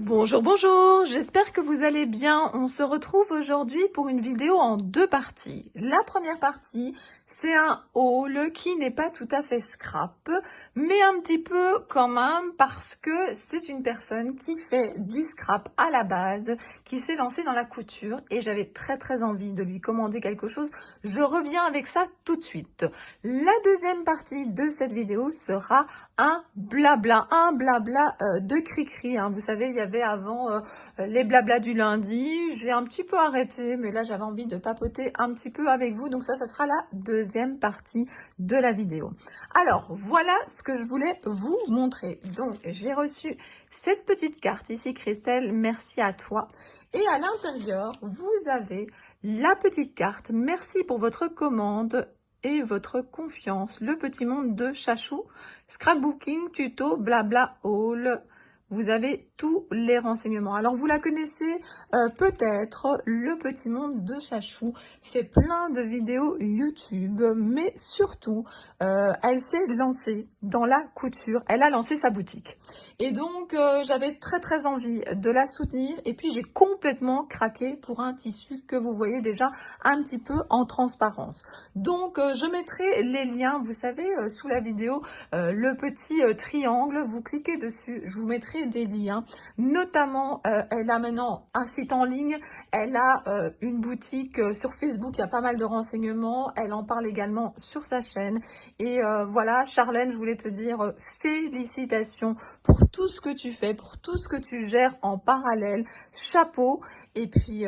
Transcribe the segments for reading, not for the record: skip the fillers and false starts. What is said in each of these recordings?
Bonjour, bonjour, j'espère que vous allez bien. On se retrouve aujourd'hui pour une vidéo en deux parties. La première partie, c'est un haul qui n'est pas tout à fait scrap, mais un petit peu quand même parce que c'est une personne qui fait du scrap à la base, qui s'est lancée dans la couture et j'avais très envie de lui commander quelque chose. Je reviens avec ça tout de suite. La deuxième partie de cette vidéo sera un blabla de cri-cri. Vous savez, il y avait avant les blablas du lundi. J'ai un petit peu arrêté, mais là, j'avais envie de papoter un petit peu avec vous. Donc ça sera la deuxième partie de la vidéo. Alors, voilà ce que je voulais vous montrer. Donc, j'ai reçu cette petite carte ici, Christelle. Merci à toi. Et à l'intérieur, vous avez la petite carte. Merci pour votre commande et votre confiance. Le petit monde de Chachou, scrapbooking, tuto, blabla, haul. Vous avez tous les renseignements. Alors, vous la connaissez peut-être, le petit monde de Chachou fait plein de vidéos YouTube, mais surtout, elle s'est lancée dans la couture. Elle a lancé sa boutique. Et donc, j'avais très envie de la soutenir. Et puis, j'ai complètement craqué pour un tissu que vous voyez déjà un petit peu en transparence. Donc, je mettrai les liens, vous savez, sous la vidéo, le petit triangle. Vous cliquez dessus, je vous mettrai des liens. Notamment, elle a maintenant un site en ligne. Elle a une boutique sur Facebook. Il y a pas mal de renseignements. Elle en parle également sur sa chaîne. Et voilà, Charlène, je voulais te dire félicitations pour tout ce que tu fais, pour tout ce que tu gères en parallèle. Chapeau. Et puis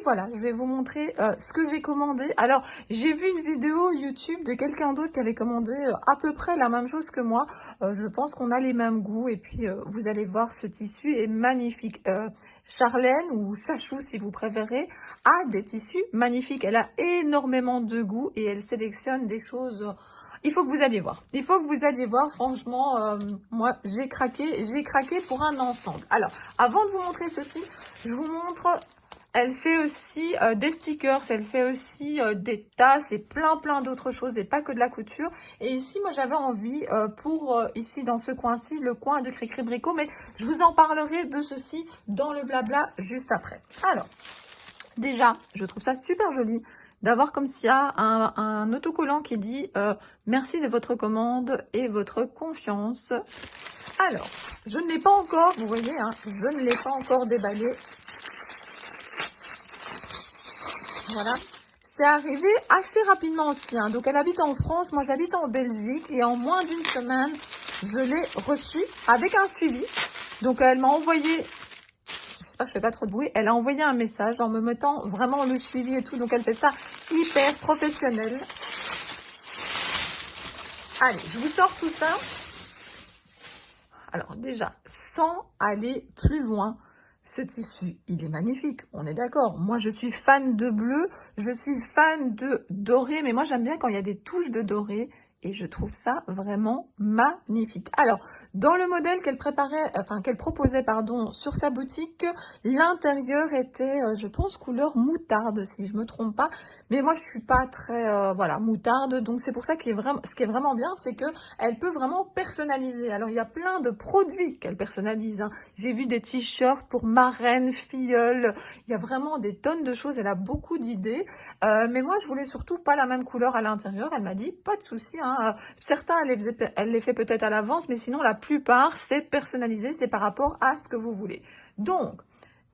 voilà, je vais vous montrer ce que j'ai commandé. Alors, j'ai vu une vidéo YouTube de quelqu'un d'autre qui avait commandé à peu près la même chose que moi. Je pense qu'on a les mêmes goûts. Et puis, vous allez voir, ce tissu est magnifique. Charlène, ou Chachou si vous préférez, a des tissus magnifiques. Elle a énormément de goût et elle sélectionne des choses... Il faut que vous alliez voir. Il faut que vous alliez voir. Franchement, moi, j'ai craqué pour un ensemble. Alors, avant de vous montrer ceci, je vous montre... Elle fait aussi des stickers, elle fait aussi des tasses et plein d'autres choses et pas que de la couture. Et ici, moi, j'avais envie pour ici dans ce coin-ci, le coin de Cricri Bricot, mais je vous en parlerai de ceci dans le blabla juste après. Alors, déjà, je trouve ça super joli d'avoir comme ça un autocollant qui dit merci de votre commande et votre confiance. Alors, je ne l'ai pas encore, vous voyez, je ne l'ai pas encore déballé. Voilà, c'est arrivé assez rapidement aussi. Donc, elle habite en France, moi j'habite en Belgique. Et en moins d'une semaine, je l'ai reçue avec un suivi. Donc, elle m'a envoyé, j'espère que je fais pas trop de bruit, elle a envoyé un message en me mettant vraiment le suivi et tout. Donc, elle fait ça hyper professionnel. Allez, je vous sors tout ça. Alors, déjà, sans aller plus loin, ce tissu, il est magnifique, on est d'accord. Moi, je suis fan de bleu, je suis fan de doré, mais moi, j'aime bien quand il y a des touches de doré. Et je trouve ça vraiment magnifique. Alors, dans le modèle qu'elle proposait, sur sa boutique, l'intérieur était, je pense, couleur moutarde, si je me trompe pas. Mais moi, je suis pas très, voilà, moutarde. Donc, c'est pour ça qu'il est vraiment, ce qui est vraiment bien, c'est que elle peut vraiment personnaliser. Alors, il y a plein de produits qu'elle personnalise. J'ai vu des t-shirts pour marraine, filleule. Il y a vraiment des tonnes de choses. Elle a beaucoup d'idées. Mais moi, je voulais surtout pas la même couleur à l'intérieur. Elle m'a dit, pas de souci. Certains, elle les fait peut-être à l'avance, mais sinon, la plupart, c'est personnalisé. C'est par rapport à ce que vous voulez. Donc,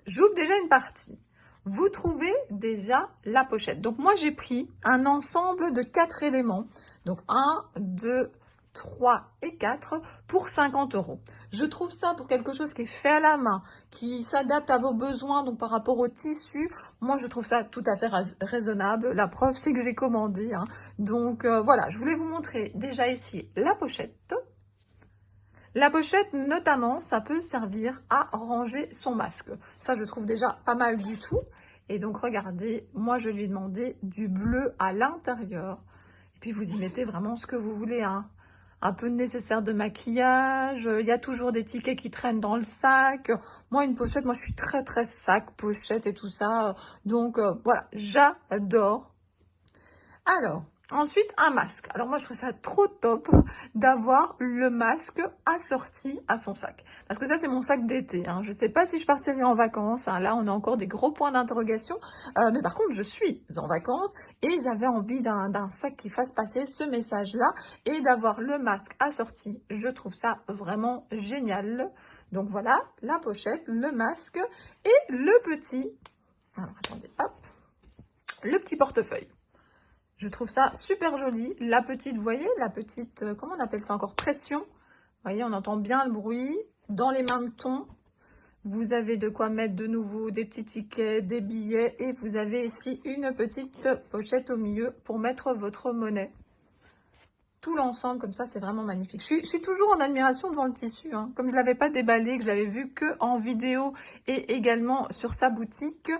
j'ouvre déjà une partie. Vous trouvez déjà la pochette. Donc, moi, j'ai pris un ensemble de 4 éléments. Donc, 1, 2, 3 et 4 pour 50 €. Je trouve ça pour quelque chose qui est fait à la main, qui s'adapte à vos besoins, donc par rapport au tissu. Moi, je trouve ça tout à fait raisonnable. La preuve, c'est que j'ai commandé. Donc, voilà, je voulais vous montrer déjà ici la pochette. La pochette, notamment, ça peut servir à ranger son masque. Ça, je trouve déjà pas mal du tout. Et donc, regardez, moi, je lui ai demandé du bleu à l'intérieur. Et puis, vous y mettez vraiment ce que vous voulez, un peu de nécessaire de maquillage. Il y a toujours des tickets qui traînent dans le sac. Moi, une pochette, moi, je suis très sac, pochette et tout ça. Donc, voilà, j'adore. Alors, Ensuite, un masque. Alors moi, je trouve ça trop top d'avoir le masque assorti à son sac. Parce que ça, c'est mon sac d'été. Hein. Je ne sais pas si je partirai en vacances. Hein. Là, on a encore des gros points d'interrogation. Mais par contre, je suis en vacances et j'avais envie d'un sac qui fasse passer ce message-là et d'avoir le masque assorti. Je trouve ça vraiment génial. Donc voilà, la pochette, le masque et le petit... Alors, attendez, hop. Le petit portefeuille. Je trouve ça super joli. La petite, vous voyez, la petite, comment on appelle ça encore? Pression. Vous voyez, on entend bien le bruit. Dans les mains de thon, vous avez de quoi mettre de nouveau des petits tickets, des billets. Et vous avez ici une petite pochette au milieu pour mettre votre monnaie. Tout l'ensemble, comme ça, c'est vraiment magnifique. Je suis toujours en admiration devant le tissu. Hein. Comme je ne l'avais pas déballé, que je l'avais vu que en vidéo et également sur sa boutique.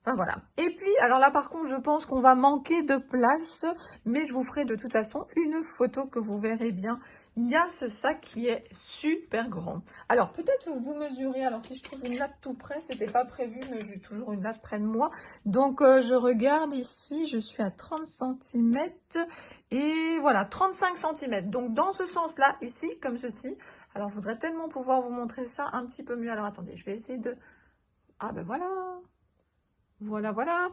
Enfin, voilà. Et puis, alors là, par contre, je pense qu'on va manquer de place, mais je vous ferai de toute façon une photo que vous verrez bien. Il y a ce sac qui est super grand. Alors, peut-être vous mesurez, alors si je trouve une latte tout près, c'était pas prévu, mais j'ai toujours une latte près de moi. Donc, je regarde ici, je suis à 30 cm et voilà, 35 cm. Donc, dans ce sens-là, ici, comme ceci. Alors, je voudrais tellement pouvoir vous montrer ça un petit peu mieux. Alors, attendez, je vais essayer de... Ah ben voilà. Voilà, voilà.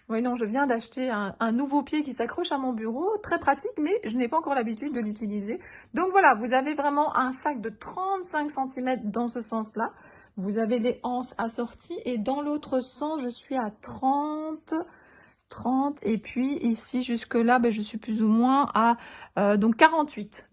Oui, non, je viens d'acheter un nouveau pied qui s'accroche à mon bureau. Très pratique, mais je n'ai pas encore l'habitude de l'utiliser. Donc voilà, vous avez vraiment un sac de 35 cm dans ce sens-là. Vous avez les anses assorties. Et dans l'autre sens, je suis à 30. Et puis ici jusque là je suis plus ou moins à donc 48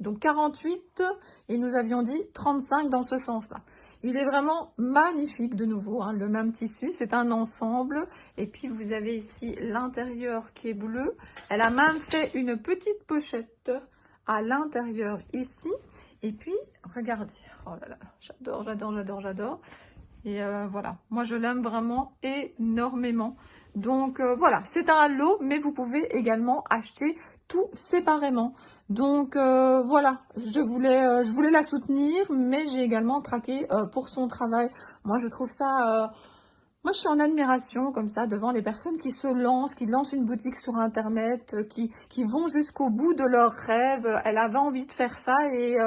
et nous avions dit 35 dans ce sens là. Il est vraiment magnifique de nouveau, hein, le même tissu, c'est un ensemble. Et puis vous avez ici l'intérieur qui est bleu. Elle a même fait une petite pochette à l'intérieur ici. Et puis regardez, oh là là, j'adore. Et voilà, moi je l'aime vraiment énormément. Donc voilà, c'est un lot, mais vous pouvez également acheter tout séparément. Donc voilà, je voulais la soutenir, mais j'ai également craqué pour son travail. Moi je trouve ça... moi, je suis en admiration comme ça devant les personnes qui se lancent, qui lancent une boutique sur Internet, qui vont jusqu'au bout de leurs rêves. Elle avait envie de faire ça et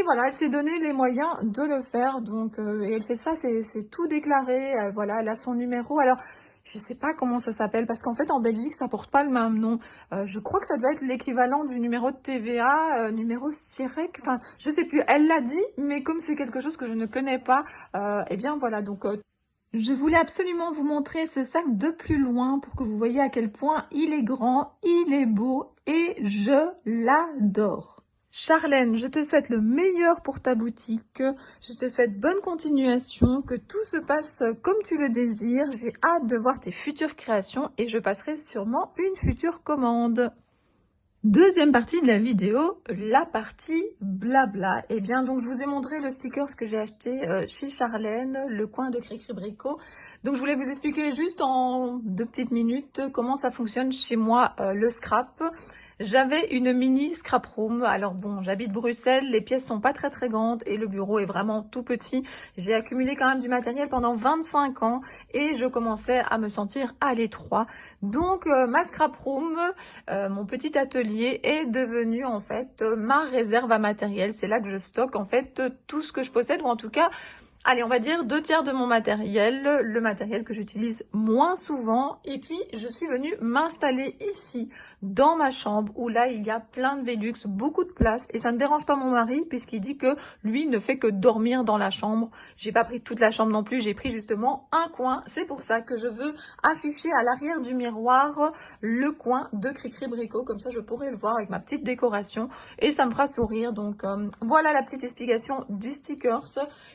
voilà, elle s'est donné les moyens de le faire. Donc, et elle fait ça, c'est tout déclaré. Voilà, elle a son numéro. Alors, je ne sais pas comment ça s'appelle parce qu'en fait, en Belgique, ça porte pas le même nom. Je crois que ça doit être l'équivalent du numéro de TVA, numéro SIREC. Enfin, je sais plus. Elle l'a dit, mais comme c'est quelque chose que je ne connais pas, eh bien voilà. Donc, je voulais absolument vous montrer ce sac de plus loin pour que vous voyez à quel point il est grand, il est beau et je l'adore. Charlène, je te souhaite le meilleur pour ta boutique. Je te souhaite bonne continuation, que tout se passe comme tu le désires. J'ai hâte de voir tes futures créations et je passerai sûrement une future commande. Deuxième partie de la vidéo, la partie blabla. Et bien donc je vous ai montré le sticker que j'ai acheté chez Charlène, le coin de Cricri Bricot. Donc je voulais vous expliquer juste en 2 petites minutes comment ça fonctionne chez moi le scrap. J'avais une mini scrap room. Alors bon, j'habite Bruxelles, les pièces sont pas très grandes et le bureau est vraiment tout petit. J'ai accumulé quand même du matériel pendant 25 ans et je commençais à me sentir à l'étroit. Donc ma scrap room, mon petit atelier est devenu en fait ma réserve à matériel. C'est là que je stocke en fait tout ce que je possède, ou en tout cas, allez, on va dire 2/3 de mon matériel, le matériel que j'utilise moins souvent. Et puis, je suis venue m'installer ici, dans ma chambre, où là, il y a plein de Velux, beaucoup de place. Et ça ne dérange pas mon mari, puisqu'il dit que lui ne fait que dormir dans la chambre. J'ai pas pris toute la chambre non plus, j'ai pris justement un coin. C'est pour ça que je veux afficher à l'arrière du miroir le coin de Cricri Bricot. Comme ça, je pourrai le voir avec ma petite décoration. Et ça me fera sourire. Donc, voilà la petite explication du stickers.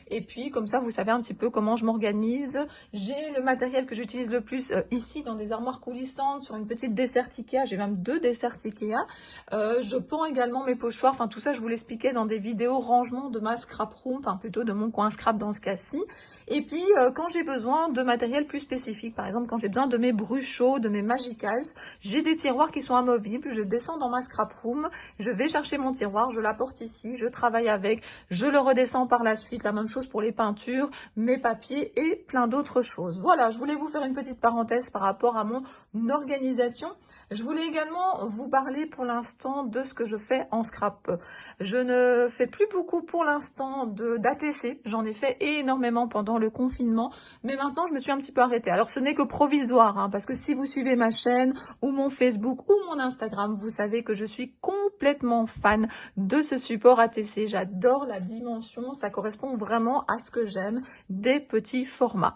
Et puis, comme ça, vous savez un petit peu comment je m'organise. J'ai le matériel que j'utilise le plus ici dans des armoires coulissantes, sur une petite dessert Ikea. J'ai même 2 desserts Ikea. Je pends également mes pochoirs. Enfin, tout ça, je vous l'expliquais dans des vidéos rangement de ma scrap room. Enfin, plutôt de mon coin scrap dans ce cas-ci. Et puis, quand j'ai besoin de matériel plus spécifique, par exemple, quand j'ai besoin de mes bruchos, de mes magicals, j'ai des tiroirs qui sont amovibles. Je descends dans ma scrap room. Je vais chercher mon tiroir. Je l'apporte ici. Je travaille avec. Je le redescends par la suite. La même chose pour les peintures, mes papiers et plein d'autres choses. Voilà, je voulais vous faire une petite parenthèse par rapport à mon organisation. Je voulais également vous parler pour l'instant de ce que je fais en scrap. Je ne fais plus beaucoup pour l'instant d'ATC, j'en ai fait énormément pendant le confinement, mais maintenant je me suis un petit peu arrêtée. Alors ce n'est que provisoire, hein, parce que si vous suivez ma chaîne ou mon Facebook ou mon Instagram, vous savez que je suis complètement fan de ce support ATC. J'adore la dimension, ça correspond vraiment à ce que j'aime, des petits formats.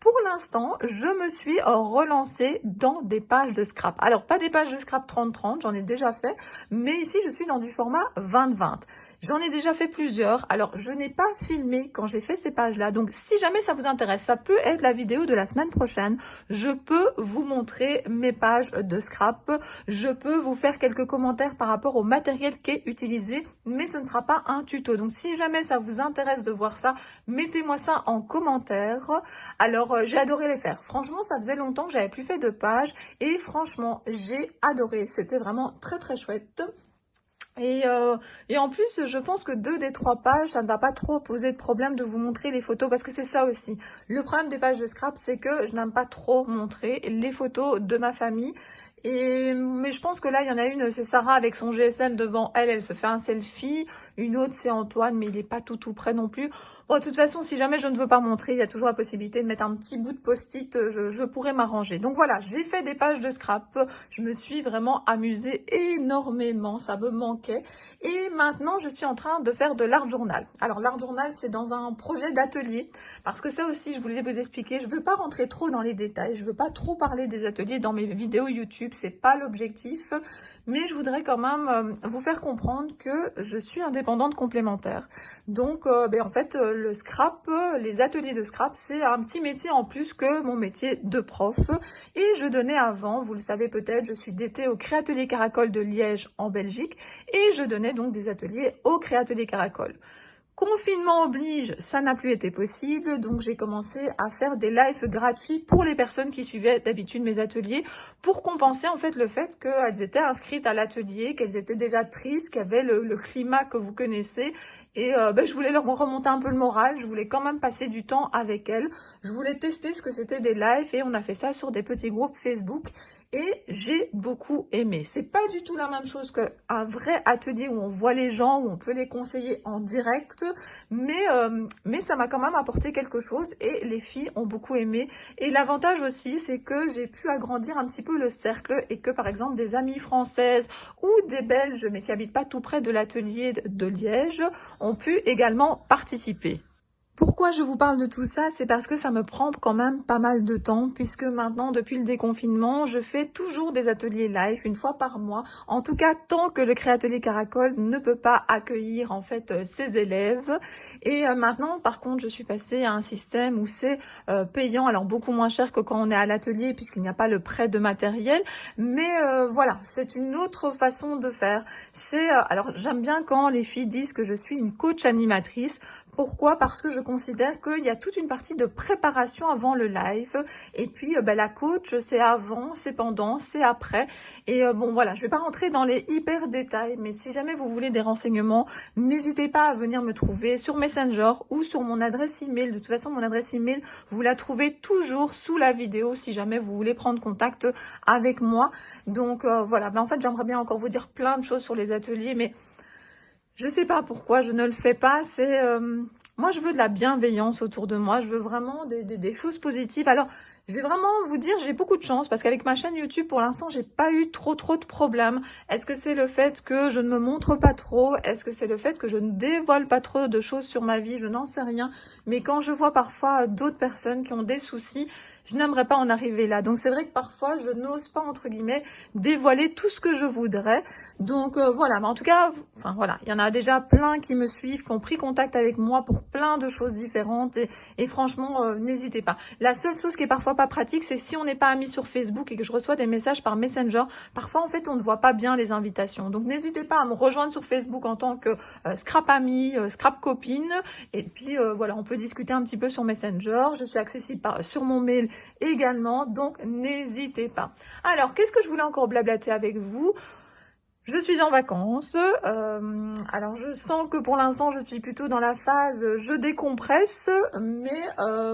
Pour l'instant, je me suis relancée dans des pages de scrap. Alors, pas des pages de scrap 30-30, j'en ai déjà fait, mais ici, je suis dans du format 20-20. J'en ai déjà fait plusieurs. Alors, je n'ai pas filmé quand j'ai fait ces pages-là. Donc, si jamais ça vous intéresse, ça peut être la vidéo de la semaine prochaine. Je peux vous montrer mes pages de scrap. Je peux vous faire quelques commentaires par rapport au matériel qui est utilisé, mais ce ne sera pas un tuto. Donc, si jamais ça vous intéresse de voir ça, mettez-moi ça en commentaire. Alors, j'ai adoré les faire. Franchement, ça faisait longtemps que j'avais plus fait de pages et franchement, j'ai adoré. C'était vraiment très très chouette. Et en plus, je pense que 2 des 3 pages, ça ne va pas trop poser de problème de vous montrer les photos, parce que c'est ça aussi. Le problème des pages de scrap, c'est que je n'aime pas trop montrer les photos de ma famille. Mais je pense que là, il y en a une, c'est Sarah avec son GSM devant elle, elle se fait un selfie. Une autre, c'est Antoine, mais il n'est pas tout près non plus. Bon, de toute façon, si jamais je ne veux pas montrer, il y a toujours la possibilité de mettre un petit bout de post-it, je pourrais m'arranger. Donc voilà, j'ai fait des pages de scrap, je me suis vraiment amusée énormément, ça me manquait. Et maintenant, je suis en train de faire de l'art journal. Alors, l'art journal, c'est dans un projet d'atelier, parce que ça aussi, je voulais vous expliquer, je ne veux pas rentrer trop dans les détails, je ne veux pas trop parler des ateliers dans mes vidéos YouTube, c'est pas l'objectif, mais je voudrais quand même vous faire comprendre que je suis indépendante complémentaire. Donc, en fait, le scrap, les ateliers de scrap, c'est un petit métier en plus que mon métier de prof. Et je donnais avant, vous le savez peut-être, je suis DT au Créatelier Caracol de Liège en Belgique et je donnais donc des ateliers au Créatelier Caracol. Confinement oblige, ça n'a plus été possible, donc j'ai commencé à faire des lives gratuits pour les personnes qui suivaient d'habitude mes ateliers, pour compenser en fait le fait qu'elles étaient inscrites à l'atelier, qu'elles étaient déjà tristes, qu'il y avait le climat que vous connaissez. Et je voulais leur remonter un peu le moral, je voulais quand même passer du temps avec elles, je voulais tester ce que c'était des lives et on a fait ça sur des petits groupes Facebook. Et j'ai beaucoup aimé. C'est pas du tout la même chose qu'un vrai atelier où on voit les gens, où on peut les conseiller en direct, mais ça m'a quand même apporté quelque chose et les filles ont beaucoup aimé. Et l'avantage aussi, c'est que j'ai pu agrandir un petit peu le cercle et que par exemple des amies françaises ou des Belges, mais qui habitent pas tout près de l'atelier de Liège, ont pu également participer. Pourquoi je vous parle de tout ça? C'est parce que ça me prend quand même pas mal de temps, puisque maintenant, depuis le déconfinement, je fais toujours des ateliers live, une fois par mois. En tout cas, tant que le Créatelier Caracol ne peut pas accueillir en fait ses élèves. Et maintenant, par contre, je suis passée à un système où c'est payant, alors beaucoup moins cher que quand on est à l'atelier, puisqu'il n'y a pas le prêt de matériel. Mais voilà, c'est une autre façon de faire. Alors, j'aime bien quand les filles disent que je suis une coach animatrice. Pourquoi? Parce que je considère qu'il y a toute une partie de préparation avant le live. Et puis, la coach, c'est avant, c'est pendant, c'est après. Et bon, voilà, je ne vais pas rentrer dans les hyper détails, mais si jamais vous voulez des renseignements, n'hésitez pas à venir me trouver sur Messenger ou sur mon adresse email. De toute façon, mon adresse email, vous la trouvez toujours sous la vidéo si jamais vous voulez prendre contact avec moi. Donc, voilà, en fait, j'aimerais bien encore vous dire plein de choses sur les ateliers, mais je sais pas pourquoi je ne le fais pas. Moi, je veux de la bienveillance autour de moi. Je veux vraiment des choses positives. Alors, je vais vraiment vous dire, j'ai beaucoup de chance parce qu'avec ma chaîne YouTube, pour l'instant, j'ai pas eu trop de problèmes. Est-ce que c'est le fait que je ne me montre pas trop? Est-ce que c'est le fait que je ne dévoile pas trop de choses sur ma vie? Je n'en sais rien. Mais quand je vois parfois d'autres personnes qui ont des soucis, je n'aimerais pas en arriver là. Donc c'est vrai que parfois je n'ose pas entre guillemets dévoiler tout ce que je voudrais. Donc voilà, mais en tout cas, enfin, voilà, il y en a déjà plein qui me suivent, qui ont pris contact avec moi pour plein de choses différentes et franchement, n'hésitez pas. La seule chose qui est parfois pas pratique, c'est si on n'est pas amis sur Facebook et que je reçois des messages par Messenger, parfois en fait on ne voit pas bien les invitations. Donc n'hésitez pas à me rejoindre sur Facebook en tant que Scrap Amie, Scrap Copine et puis voilà, on peut discuter un petit peu sur Messenger. Je suis accessible sur mon mail également, donc n'hésitez pas. Alors, qu'est-ce que je voulais encore blablater avec vous? Je suis en vacances, alors je sens que pour l'instant je suis plutôt dans la phase je décompresse, mais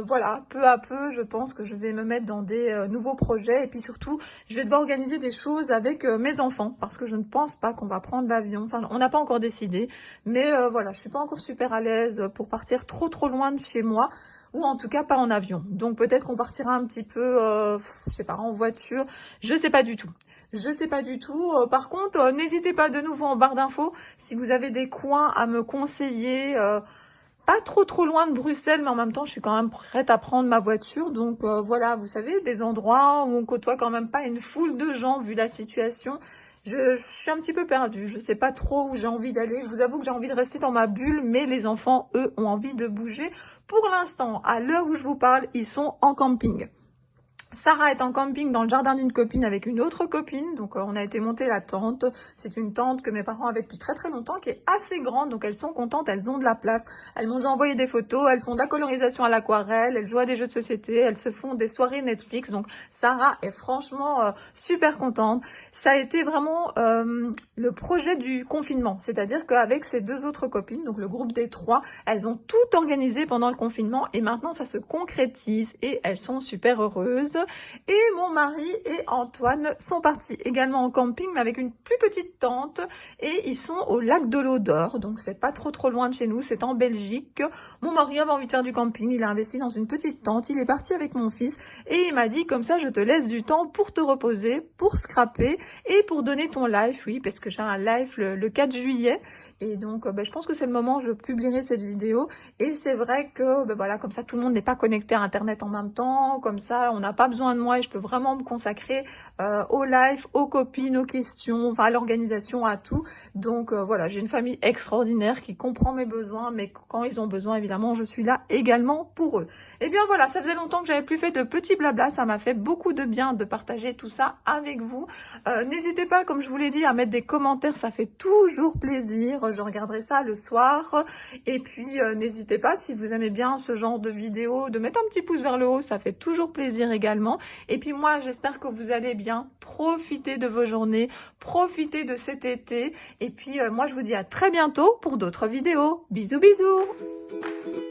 voilà, peu à peu je pense que je vais me mettre dans des nouveaux projets et puis surtout je vais devoir organiser des choses avec mes enfants parce que je ne pense pas qu'on va prendre l'avion, enfin on n'a pas encore décidé, mais voilà, je suis pas encore super à l'aise pour partir trop loin de chez moi. Ou en tout cas pas en avion. Donc peut-être qu'on partira un petit peu, je sais pas, en voiture. Je sais pas du tout. Je sais pas du tout. Par contre, n'hésitez pas de nouveau en barre d'infos si vous avez des coins à me conseiller. Pas trop loin de Bruxelles, mais en même temps, je suis quand même prête à prendre ma voiture. Donc voilà, vous savez, des endroits où on côtoie quand même pas une foule de gens vu la situation. Je suis un petit peu perdue. Je sais pas trop où j'ai envie d'aller. Je vous avoue que j'ai envie de rester dans ma bulle, mais les enfants, eux, ont envie de bouger. Pour l'instant, à l'heure où je vous parle, ils sont en camping. Sarah est en camping dans le jardin d'une copine avec une autre copine, donc on a été monter la tente. C'est une tente que mes parents avaient depuis très longtemps, qui est assez grande, donc elles sont contentes, elles ont de la place. Elles m'ont déjà envoyé des photos, elles font de la colorisation à l'aquarelle, elles jouent à des jeux de société, elles se font des soirées Netflix, donc Sarah est franchement super contente. Ça a été vraiment le projet du confinement, c'est-à-dire qu'avec ses deux autres copines, donc le groupe des trois, elles ont tout organisé pendant le confinement et maintenant ça se concrétise et elles sont super heureuses. Et mon mari et Antoine sont partis également en camping, mais avec une plus petite tente. Et ils sont au lac de l'Odeur, donc c'est pas trop loin de chez nous, c'est en Belgique. Mon mari avait envie de faire du camping, il a investi dans une petite tente, il est parti avec mon fils. Et il m'a dit, comme ça je te laisse du temps pour te reposer, pour scraper et pour donner ton live. Oui, parce que j'ai un live le 4 juillet. Et donc je pense que c'est le moment où je publierai cette vidéo. Et c'est vrai que voilà, comme ça tout le monde n'est pas connecté à internet en même temps, comme ça on n'a pas besoin de moi et je peux vraiment me consacrer au live, aux copines, aux questions, enfin à l'organisation, à tout. Donc voilà, j'ai une famille extraordinaire qui comprend mes besoins, mais quand ils ont besoin, évidemment, je suis là également pour eux. Et bien voilà, ça faisait longtemps que j'avais plus fait de petits blabla, ça m'a fait beaucoup de bien de partager tout ça avec vous. N'hésitez pas, comme je vous l'ai dit, à mettre des commentaires, ça fait toujours plaisir. Je regarderai ça le soir. Et puis n'hésitez pas, si vous aimez bien ce genre de vidéo, de mettre un petit pouce vers le haut, ça fait toujours plaisir également. Et puis moi, j'espère que vous allez bien. Profitez de vos journées, profitez de cet été. Et puis moi, je vous dis à très bientôt pour d'autres vidéos. Bisous, bisous!